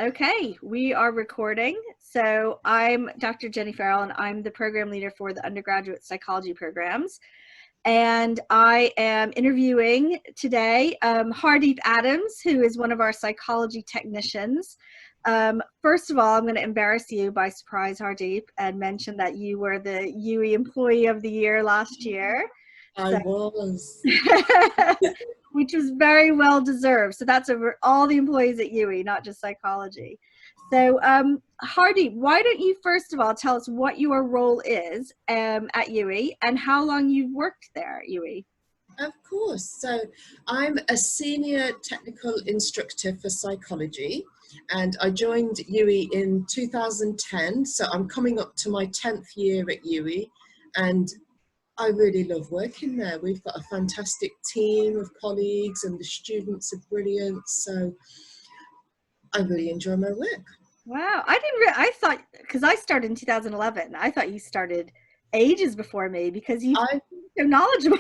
Okay, we are recording. So I'm Dr. Jennie Ferrell, and I'm the program leader for the undergraduate psychology programs. And I am interviewing today Hardeep Adams, who is one of our psychology technicians. First of all, I'm going to embarrass you by surprise, Hardeep, and mention that you were the UWE Employee of the Year last year. I So, was. which was very well deserved. So that's over all the employees at UWE, not just psychology. So Hardy, why don't you first of all tell us what your role is at UWE and how long you've worked there at UWE? Of course. So I'm a senior technical instructor for psychology, and I joined UWE in 2010. So I'm coming up to my 10th year at UWE, and I really love working there. We've got a fantastic team of colleagues and the students are brilliant. So I really enjoy my work. Wow, I thought, because I started in 2011, I thought you started ages before me because you're so knowledgeable.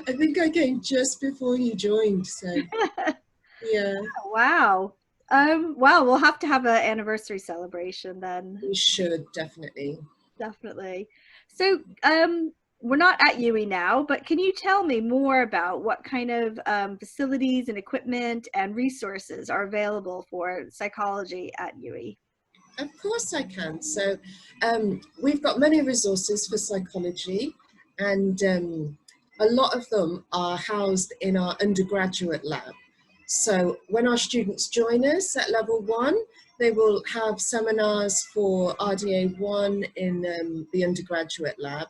I think I came just before you joined, so yeah. Wow. Wow, we'll have to have an anniversary celebration then. We should, definitely. Definitely. So, we're not at UWE now, but can you tell me more about what kind of facilities and equipment and resources are available for psychology at UWE? Of course I can. So we've got many resources for psychology, and a lot of them are housed in our undergraduate lab. So when our students join us at level 1, they will have seminars for RDA 1 in the undergraduate lab.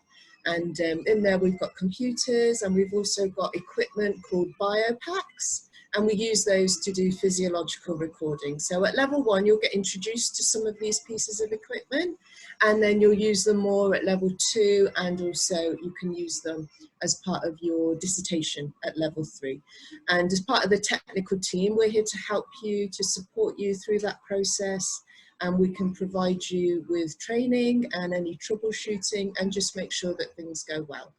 And in there we've got computers, and we've also got equipment called biopacks. And we use those to do physiological recording. So at level 1, you'll get introduced to some of these pieces of equipment, and then you'll use them more at level 2, and also you can use them as part of your dissertation at level 3. And as part of the technical team, we're here to help you, to support you through that process, and we can provide you with training and any troubleshooting and just make sure that things go well.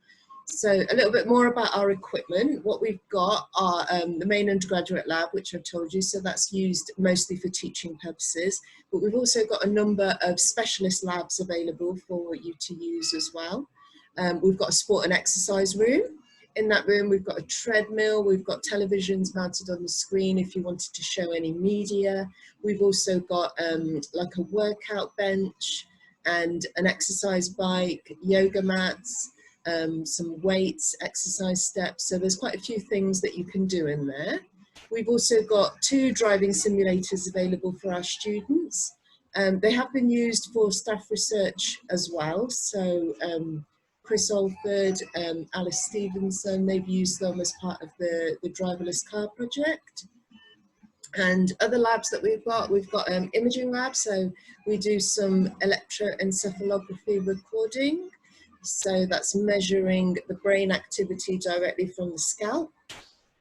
So a little bit more about our equipment. What we've got are the main undergraduate lab, which I've told you, so that's used mostly for teaching purposes, but we've also got a number of specialist labs available for you to use as well. We've got a sport and exercise room. In that room we've got a treadmill, we've got televisions mounted on the screen if you wanted to show any media. We've also got like a workout bench and an exercise bike, yoga mats, some weights, exercise steps. So there's quite a few things that you can do in there. We've also got 2 driving simulators available for our students. They have been used for staff research as well. So Chris Alford, Alice Stevenson, they've used them as part of the driverless car project. And other labs that we've got imaging labs. So we do some electroencephalography recording. So that's measuring the brain activity directly from the scalp.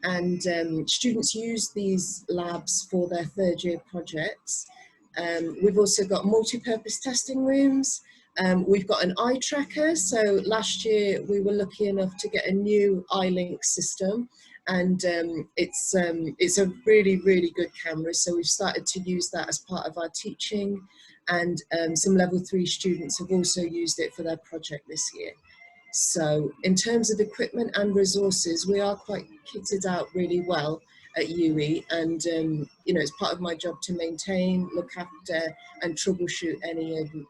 And students use these labs for their 3rd year projects. We've also got multi-purpose testing rooms. We've got an eye tracker. So last year we were lucky enough to get a new eye link system, and it's a really, really good camera. So we've started to use that as part of our teaching, and some level 3 students have also used it for their project this year. So in terms of equipment and resources, we are quite kitted out really well at UWE, and you know, it's part of my job to maintain, look after and troubleshoot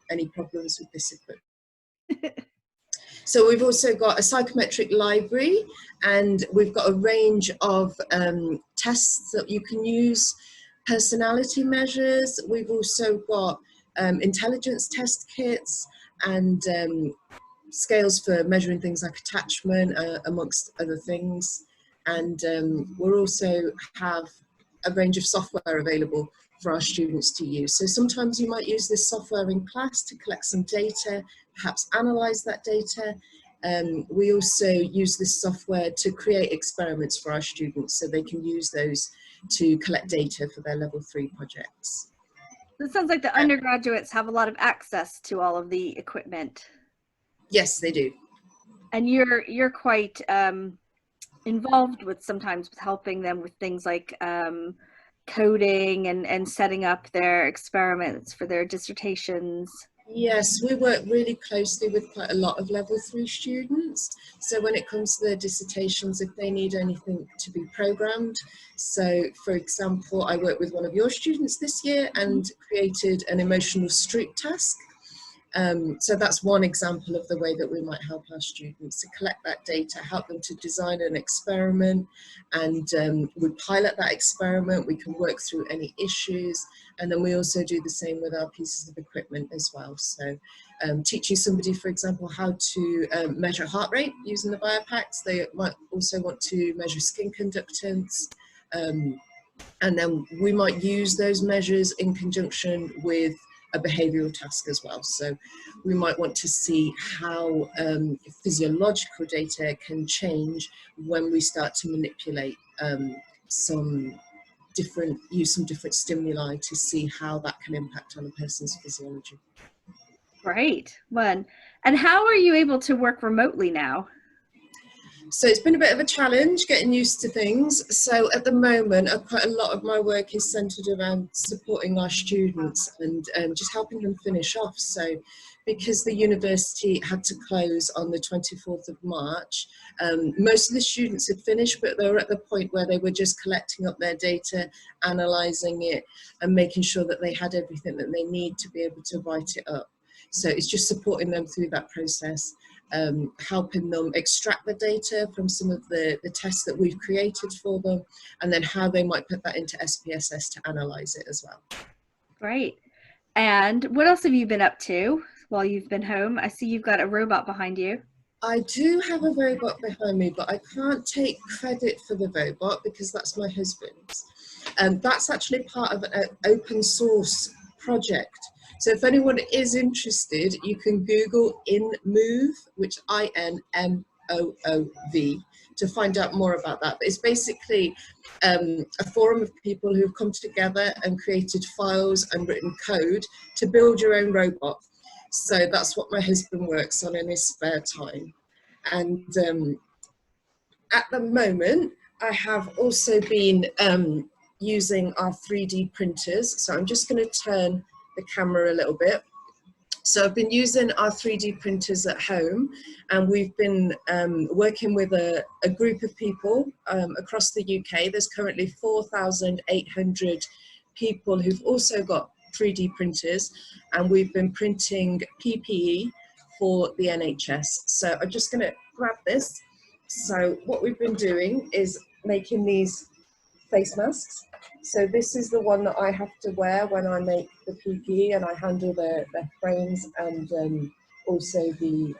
any problems with this equipment. So we've also got a psychometric library, and we've got a range of tests that you can use, personality measures. We've also got intelligence test kits and scales for measuring things like attachment, amongst other things. And we also have a range of software available for our students to use. So sometimes you might use this software in class to collect some data, perhaps analyze that data. We also use this software to create experiments for our students, so they can use those to collect data for their level 3 projects. It sounds like the undergraduates have a lot of access to all of the equipment. Yes, they do. And you're quite involved with sometimes with helping them with things like coding and setting up their experiments for their dissertations? Yes, we work really closely with quite a lot of level 3 students. So when it comes to their dissertations, if they need anything to be programmed, so for example, I worked with one of your students this year and created an emotional street task. So that's one example of the way that we might help our students to collect that data, help them to design an experiment, and we pilot that experiment, we can work through any issues, and then we also do the same with our pieces of equipment as well. So teaching somebody, for example, how to measure heart rate using the BioPACs, they might also want to measure skin conductance, and then we might use those measures in conjunction with a behavioural task as well. So we might want to see how physiological data can change when we start to manipulate use some different stimuli to see how that can impact on a person's physiology. Great. One. And how are you able to work remotely now? So it's been a bit of a challenge getting used to things. So at the moment, quite a lot of my work is centred around supporting our students and just helping them finish off. So because the university had to close on the 24th of March, most of the students had finished, but they were at the point where they were just collecting up their data, analysing it, and making sure that they had everything that they need to be able to write it up. So it's just supporting them through that process. Helping them extract the data from some of the tests that we've created for them, and then how they might put that into SPSS to analyse it as well. Great. And what else have you been up to while you've been home? I see you've got a robot behind you. I do have a robot behind me, but I can't take credit for the robot because that's my husband's. And that's actually part of an open source project. So if anyone is interested, you can Google InMoov, which INMOOV, to find out more about that. But it's basically a forum of people who've come together and created files and written code to build your own robot. So that's what my husband works on in his spare time. And at the moment, I have also been using our 3D printers. So I'm just going to turn the camera a little bit. So I've been using our 3D printers at home, and we've been working with a group of people across the UK. There's currently 4,800 people who've also got 3D printers, and we've been printing PPE for the NHS. So I'm just going to grab this. So what we've been doing is making these face masks. So this is the one that I have to wear when I make the PPE, and I handle the frames and also the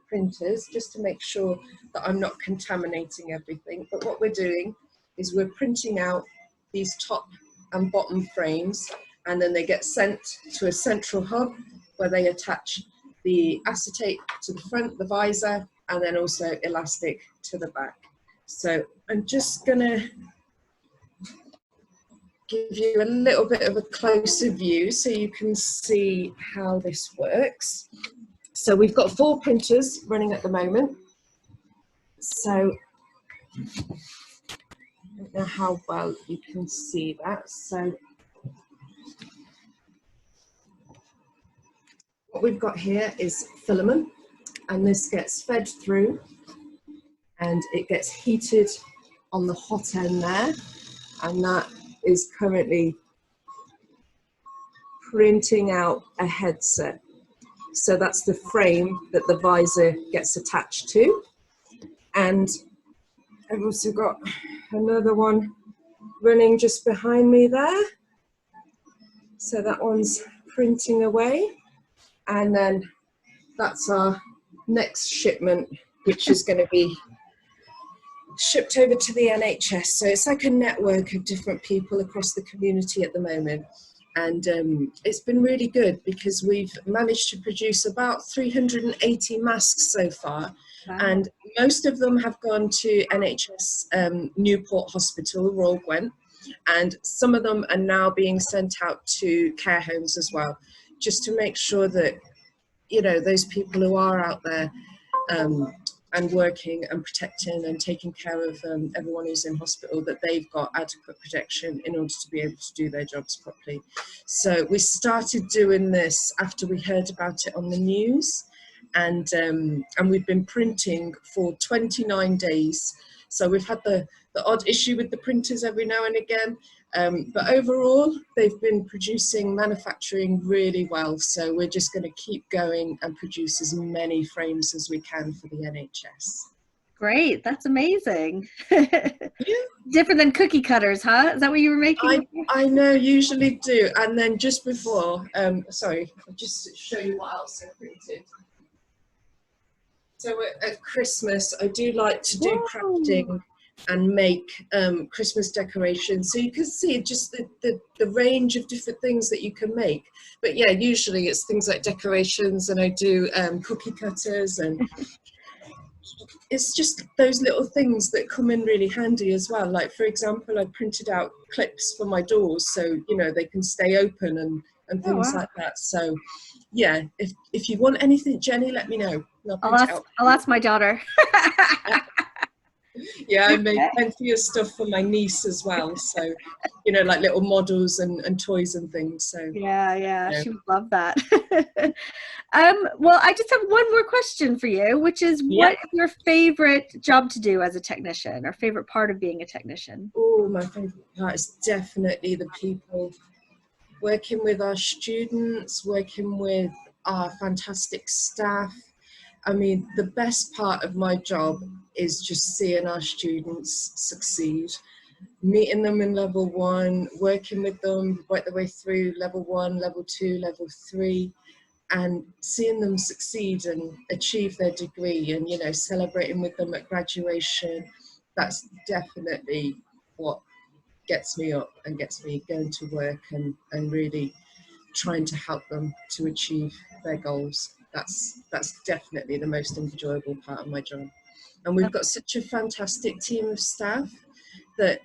printers, just to make sure that I'm not contaminating everything. But what we're doing is we're printing out these top and bottom frames, and then they get sent to a central hub where they attach the acetate to the front, the visor, and then also elastic to the back. So I'm just gonna give you a little bit of a closer view so you can see how this works. So we've got 4 printers running at the moment. So I don't know how well you can see that. So what we've got here is filament, and this gets fed through and it gets heated on the hot end there, and that is currently printing out a headset. So that's the frame that the visor gets attached to. And I've also got another one running just behind me there. So that one's printing away. And then that's our next shipment, which is going to be shipped over to the NHS. So it's like a network of different people across the community at the moment. And it's been really good because we've managed to produce about 380 masks so far. Wow. And most of them have gone to NHS Newport Hospital, Royal Gwent, and some of them are now being sent out to care homes as well, just to make sure that, you know, those people who are out there and working and protecting and taking care of everyone who's in hospital, that they've got adequate protection in order to be able to do their jobs properly. So we started doing this after we heard about it on the news, and we've been printing for 29 days. So we've had the odd issue with the printers every now and again, but overall they've been manufacturing really well. So we're just going to keep going and produce as many frames as we can for the NHS. Great, that's amazing. Yeah. Different than cookie cutters, huh? Is that what you were making? I know, usually do. And then just before, sorry, I'll just show you what else I printed. So at Christmas, I do like to do crafting and make Christmas decorations. So you can see just the range of different things that you can make. But yeah, usually it's things like decorations, and I do cookie cutters, and it's just those little things that come in really handy as well. Like, for example, I printed out clips for my doors so, you know, they can stay open and things like that. So yeah, if you want anything, Jenny, let me know. I'll ask my daughter. Yeah, I made plenty of stuff for my niece as well. So, you know, like little models and toys and things. So yeah, she would love that. Well, I just have one more question for you, which is, what is your favorite job to do as a technician, or favorite part of being a technician? Oh, my favorite part is definitely the people. Working with our students, working with our fantastic staff. I mean, the best part of my job is just seeing our students succeed, meeting them in level 1, working with them right the way through level 1, level 2, level 3, and seeing them succeed and achieve their degree, and, you know, celebrating with them at graduation. That's definitely what gets me up and gets me going to work and really trying to help them to achieve their goals. That's definitely the most enjoyable part of my job. And we've got such a fantastic team of staff that,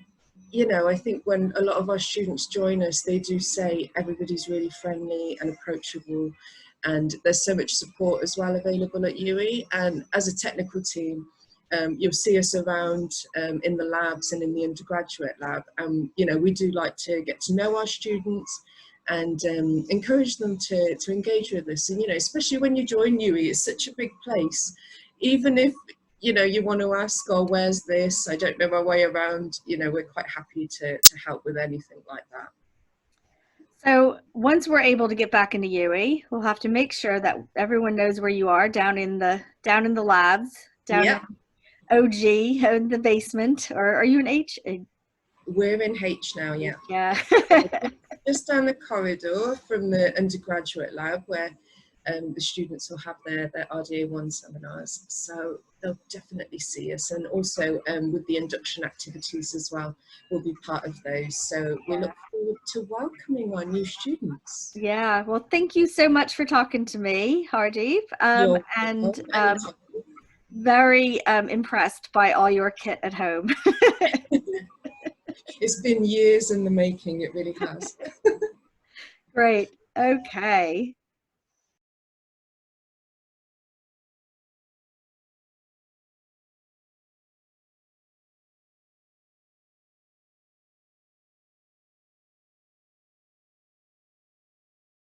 you know, I think when a lot of our students join us, they do say everybody's really friendly and approachable, and there's so much support as well available at UWE. And as a technical team, you'll see us around in the labs and in the undergraduate lab. You know, we do like to get to know our students and encourage them to engage with us. And, you know, especially when you join UWE, it's such a big place. Even if, you know, you want to ask, oh, where's this? I don't know my way around. You know, we're quite happy to help with anything like that. So once we're able to get back into UWE, we'll have to make sure that everyone knows where you are, down in the labs, down in OG, in the basement. Or are you in H? We're in H now, yeah. Yeah. Just down the corridor from the undergraduate lab, where the students will have their RDA1 seminars. So they'll definitely see us. And also with the induction activities as well, we'll be part of those. So we look forward to welcoming our new students. Yeah, well, thank you so much for talking to me, Hardeep. And very impressed by all your kit at home. It's been years in the making, it really has. Great. Okay.